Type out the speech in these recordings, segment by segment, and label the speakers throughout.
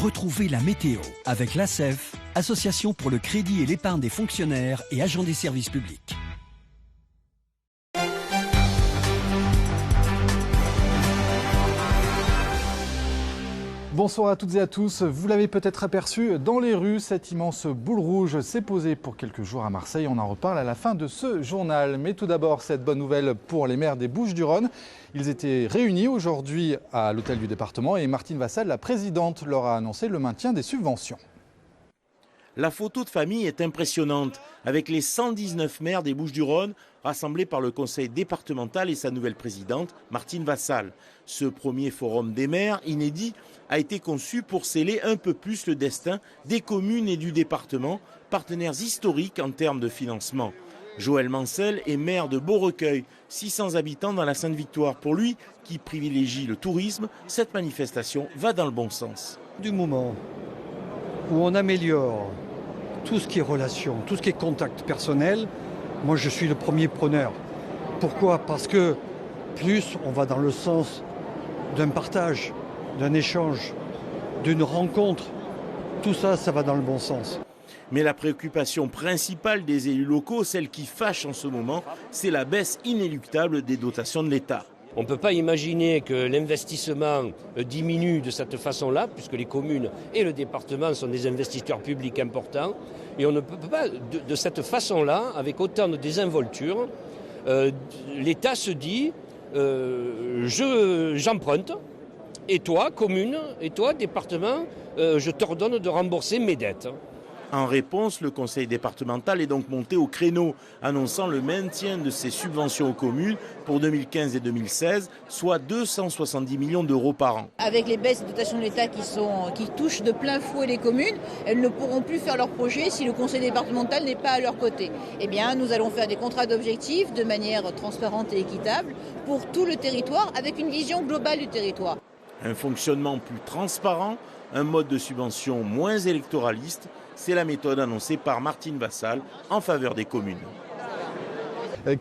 Speaker 1: Retrouvez la météo avec l'ASEF, Association pour le crédit et l'épargne des fonctionnaires et agents des services publics.
Speaker 2: Bonsoir à toutes et à tous. Vous l'avez peut-être aperçu dans les rues, cette immense boule rouge s'est posée pour quelques jours à Marseille. On en reparle à la fin de ce journal. Mais tout d'abord, cette bonne nouvelle pour les maires des Bouches-du-Rhône. Ils étaient réunis aujourd'hui à l'hôtel du département et Martine Vassal, la présidente, leur a annoncé le maintien des subventions.
Speaker 3: La photo de famille est impressionnante, avec les 119 maires des Bouches-du-Rhône rassemblés par le conseil départemental et sa nouvelle présidente, Martine Vassal. Ce premier forum des maires, inédit, a été conçu pour sceller un peu plus le destin des communes et du département, partenaires historiques en termes de financement. Joël Mancel est maire de Beaurecueil, 600 habitants dans la Sainte-Victoire. Pour lui, qui privilégie le tourisme, cette manifestation va dans le bon sens.
Speaker 4: Du moment où on améliore tout ce qui est relation, tout ce qui est contact personnel, moi je suis le premier preneur. Pourquoi ? Parce que plus on va dans le sens d'un partage, d'un échange, d'une rencontre, tout ça, ça va dans le bon sens.
Speaker 3: Mais la préoccupation principale des élus locaux, celle qui fâche en ce moment, c'est la baisse inéluctable des dotations de l'État.
Speaker 5: On ne peut pas imaginer que l'investissement diminue de cette façon-là, puisque les communes et le département sont des investisseurs publics importants. Et on ne peut pas, de cette façon-là, avec autant de désinvolture, l'État se dit j'emprunte, et toi, commune, et toi, département, je t'ordonne de rembourser mes dettes.
Speaker 3: En réponse, le conseil départemental est donc monté au créneau, annonçant le maintien de ces subventions aux communes pour 2015 et 2016, soit 270 millions d'euros par an.
Speaker 6: Avec les baisses de dotations de l'État qui touchent de plein fouet les communes, elles ne pourront plus faire leur projet si le conseil départemental n'est pas à leur côté. Eh bien, nous allons faire des contrats d'objectifs de manière transparente et équitable pour tout le territoire, avec une vision globale du territoire.
Speaker 3: Un fonctionnement plus transparent, un mode de subvention moins électoraliste, c'est la méthode annoncée par Martine Vassal en faveur des communes.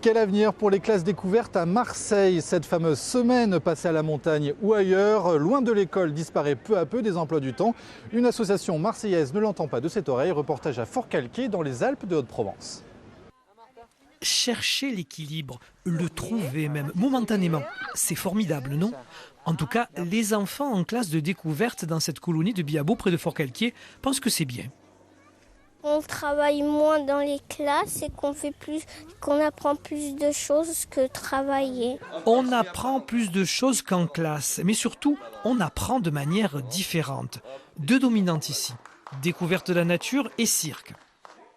Speaker 2: Quel avenir pour les classes découvertes à Marseille? Cette fameuse semaine passée à la montagne ou ailleurs, loin de l'école, disparaît peu à peu des emplois du temps. Une association marseillaise ne l'entend pas de cette oreille. Reportage à Forcalquier dans les Alpes de Haute-Provence.
Speaker 7: Chercher l'équilibre, le trouver même momentanément, c'est formidable, non ? En tout cas, les enfants en classe de découverte dans cette colonie de Biabo près de Forcalquier pensent que c'est bien.
Speaker 8: On travaille moins dans les classes et qu'on apprend plus de choses que travailler.
Speaker 7: On apprend plus de choses qu'en classe, mais surtout, on apprend de manière différente. Deux dominantes ici, découverte de la nature et cirque.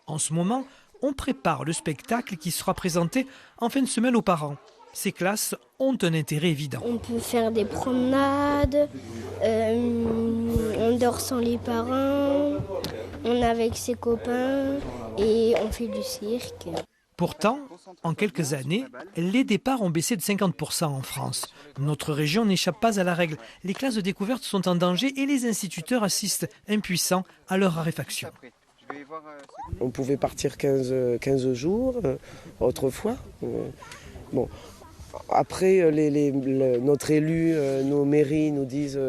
Speaker 7: En ce moment, on prépare le spectacle qui sera présenté en fin de semaine aux parents. Ces classes ont un intérêt évident.
Speaker 8: On peut faire des promenades, on dort sans les parents, on est avec ses copains et on fait du cirque.
Speaker 7: Pourtant, en quelques années, les départs ont baissé de 50% en France. Notre région n'échappe pas à la règle. Les classes de découverte sont en danger et les instituteurs assistent impuissants à leur raréfaction.
Speaker 9: On pouvait partir 15 jours autrefois. Bon. Après, notre élu, nos mairies nous disent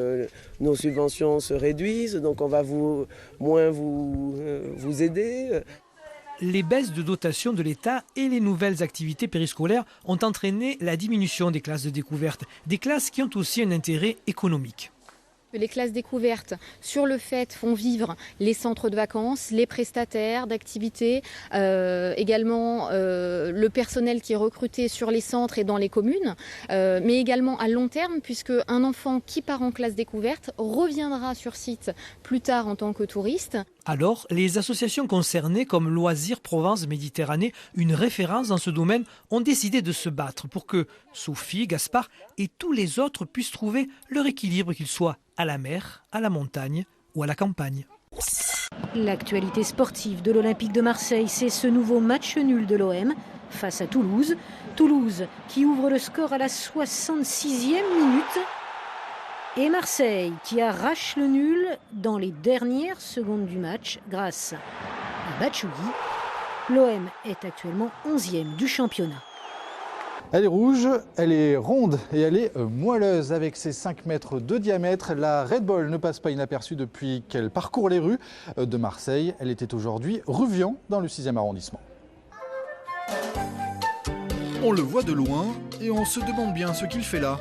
Speaker 9: nos subventions se réduisent, donc on va moins vous aider.
Speaker 7: Les baisses de dotation de l'État et les nouvelles activités périscolaires ont entraîné la diminution des classes de découverte, des classes qui ont aussi un intérêt économique.
Speaker 10: Les classes découvertes, sur le fait, font vivre les centres de vacances, les prestataires d'activités, également le personnel qui est recruté sur les centres et dans les communes, mais également à long terme, puisque un enfant qui part en classe découverte reviendra sur site plus tard en tant que touriste.
Speaker 7: Alors, les associations concernées comme Loisirs Provence Méditerranée, une référence dans ce domaine, ont décidé de se battre pour que Sophie, Gaspard et tous les autres puissent trouver leur équilibre, qu'ils soient à la mer, à la montagne ou à la campagne.
Speaker 11: L'actualité sportive de l'Olympique de Marseille, c'est ce nouveau match nul de l'OM face à Toulouse. Toulouse qui ouvre le score à la 66e minute. Et Marseille qui arrache le nul dans les dernières secondes du match grâce à Batshuayi. L'OM est actuellement 11e du championnat.
Speaker 2: Elle est rouge, elle est ronde et elle est moelleuse. Avec ses 5 mètres de diamètre, la Red Bull ne passe pas inaperçue depuis qu'elle parcourt les rues de Marseille. Elle était aujourd'hui rue Vian dans le 6e arrondissement.
Speaker 12: On le voit de loin et on se demande bien ce qu'il fait là.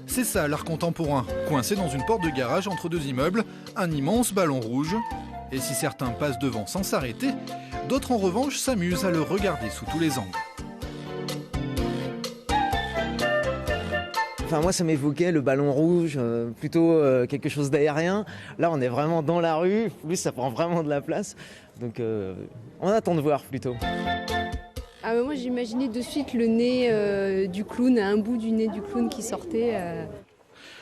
Speaker 12: C'est ça l'art contemporain, coincé dans une porte de garage entre 2 immeubles, un immense ballon rouge. Et si certains passent devant sans s'arrêter, d'autres en revanche s'amusent à le regarder sous tous les angles.
Speaker 13: Enfin, moi, ça m'évoquait le ballon rouge, plutôt quelque chose d'aérien. Là, on est vraiment dans la rue, plus ça prend vraiment de la place. Donc, on attend de voir plutôt.
Speaker 14: Ah, moi, j'imaginais de suite le nez du clown, un bout du nez du clown qui sortait.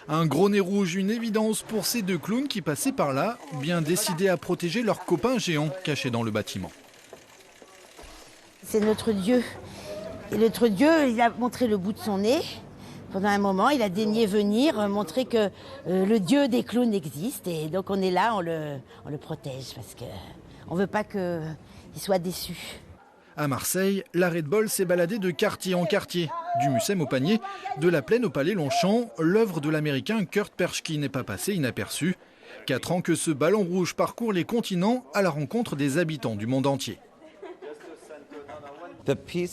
Speaker 12: Un gros nez rouge, une évidence pour ces 2 clowns qui passaient par là, bien décidés à protéger leurs copains géants cachés dans le bâtiment.
Speaker 15: C'est notre Dieu. Et notre Dieu, il a montré le bout de son nez. Pendant un moment, il a daigné venir montrer que le Dieu des clowns existe. Et donc on est là, on le protège parce qu'on ne veut pas qu'il soit déçu.
Speaker 12: À Marseille, la Red Bull s'est baladée de quartier en quartier. Du Mucem au Panier, de la Plaine au Palais Longchamp, l'œuvre de l'Américain Kurt Perschke n'est pas passée inaperçue. 4 ans que ce ballon rouge parcourt les continents à la rencontre des habitants du monde entier.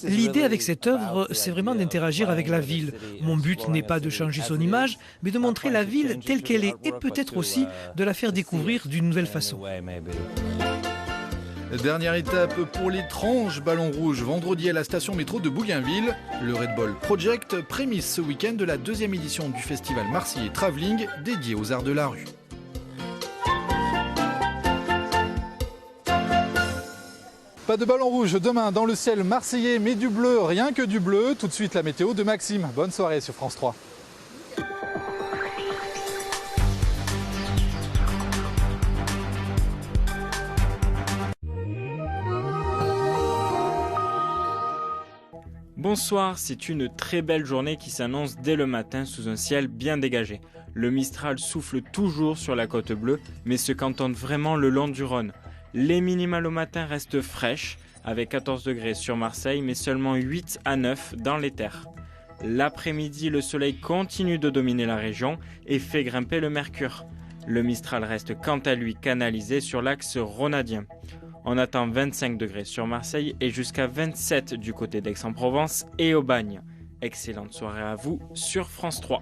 Speaker 7: L'idée avec cette œuvre, c'est vraiment d'interagir avec la ville. Mon but n'est pas de changer son image, mais de montrer la ville telle qu'elle est et peut-être aussi de la faire découvrir d'une nouvelle façon.
Speaker 12: Dernière étape pour l'étrange ballon rouge vendredi à la station métro de Bougainville. Le Red Bull Project prémisse ce week-end de la 2e édition du festival marseillais Travelling dédié aux arts de la rue.
Speaker 2: Pas de ballon rouge demain dans le ciel marseillais, mais du bleu, rien que du bleu. Tout de suite la météo de Maxime. Bonne soirée sur France 3.
Speaker 16: Bonsoir, c'est une très belle journée qui s'annonce dès le matin sous un ciel bien dégagé. Le Mistral souffle toujours sur la côte bleue, mais se cantonne vraiment le long du Rhône. Les minimales au matin restent fraîches, avec 14 degrés sur Marseille, mais seulement 8 à 9 dans les terres. L'après-midi, le soleil continue de dominer la région et fait grimper le mercure. Le Mistral reste quant à lui canalisé sur l'axe rhônadien. On attend 25 degrés sur Marseille et jusqu'à 27 du côté d'Aix-en-Provence et au Bagne. Excellente soirée à vous sur France 3.